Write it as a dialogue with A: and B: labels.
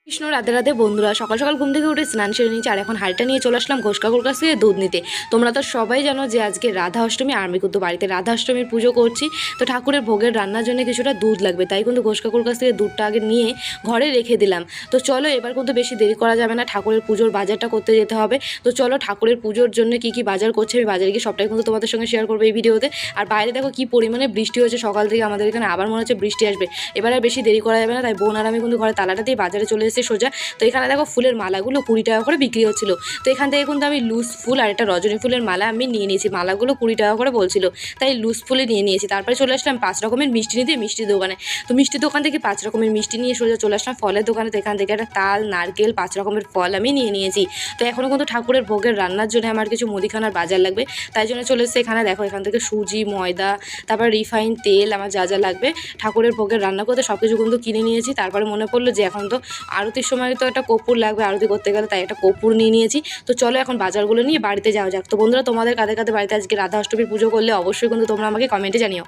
A: কৃষ্ণ রাধে রাধে বন্ধুরা, সকাল সকাল ঘুম থেকে উঠে স্নান সেরে নিয়েছি। আর এখন হাঁড়িটা নিয়ে চলে আসলাম ঘোষ কাকুর কাছ থেকে দুধ নিতে। তোমরা তো সবাই জানো যে আজকে রাধা অষ্টমী, আর আমি কিন্তু বাড়িতে রাধা অষ্টমীর পুজো করছি। তো ঠাকুরের ভোগের রান্নার জন্য কিছুটা দুধ লাগবে, তাই কিন্তু ঘোষ কাকুর কাছ থেকে দুধটা আগে নিয়ে ঘরে রেখে দিলাম। তো চলো, এবার কিন্তু বেশি দেরি করা যাবে না, ঠাকুরের পুজোর বাজারটা করতে যেতে হবে। তো চলো, ঠাকুরের পুজোর জন্য কি কি বাজার করছে আমি বাজারে গিয়ে সবটাই কিন্তু তোমাদের সঙ্গে শেয়ার করবো এই ভিডিওতে। আর বাইরে দেখো কি পরিমাণে বৃষ্টি হয়েছে সকাল থেকে, আমাদের এখানে আবার মনে হচ্ছে বৃষ্টি আসবে। এবার আর বেশি দেরি করা যাবে না, তাই বোন আর আমি কিন্তু ঘরে তালাটা দিয়ে বাজারে চলে এসেছি সোজা। তো এখানে দেখো ফুলের মালাগুলো 20 টাকা করে বিক্রি হচ্ছিল। তো এখান থেকে কিন্তু আমি লুজ ফুল আর একটা রজনী ফুলের মালা আমি নিয়ে নিয়েছি। মালাগুলো 20 টাকা করে বলছিল, তাই লুজ ফুলে নিয়ে নিয়েছি। তারপরে চলে আসলাম 5 রকমের মিষ্টি নিতে মিষ্টির দোকানে। তো মিষ্টির দোকান থেকে 5 রকমের মিষ্টি নিয়ে সোজা চলে আসলাম ফলের দোকানে। তো এখান থেকে একটা তাল, নারকেল, 5 রকমের ফল আমি নিয়ে নিয়েছি। তো এখনও কিন্তু ঠাকুরের ভোগের রান্নার জন্য আমার কিছু মুদিখানার বাজার লাগবে, তাই জন্য চলে এসেছে এখানে। দেখো এখান থেকে সুজি, ময়দা, তারপর রিফাইন তেল, আমার যা যা লাগবে ঠাকুরের ভোগের রান্না করতে সব কিছু কিন্তু কিনে নিয়েছি। তারপরে মনে পড়লো যে এখন তো আরতির সময় তো একটা কর্পূর লাগবে আরতি করতে গেলে, তাই একটা কর্পূর নিয়ে নিয়েছি। তো চলো এখন বাজারগুলো নিয়ে বাড়িতে যাওয়া যাক। তো বন্ধুরা, তোমাদের কাদের কাদের বাড়িতে আজকে রাধা অষ্টমীর পুজো করলে অবশ্যই কিন্তু তোমরা আমাকে কমেন্টে জানিও।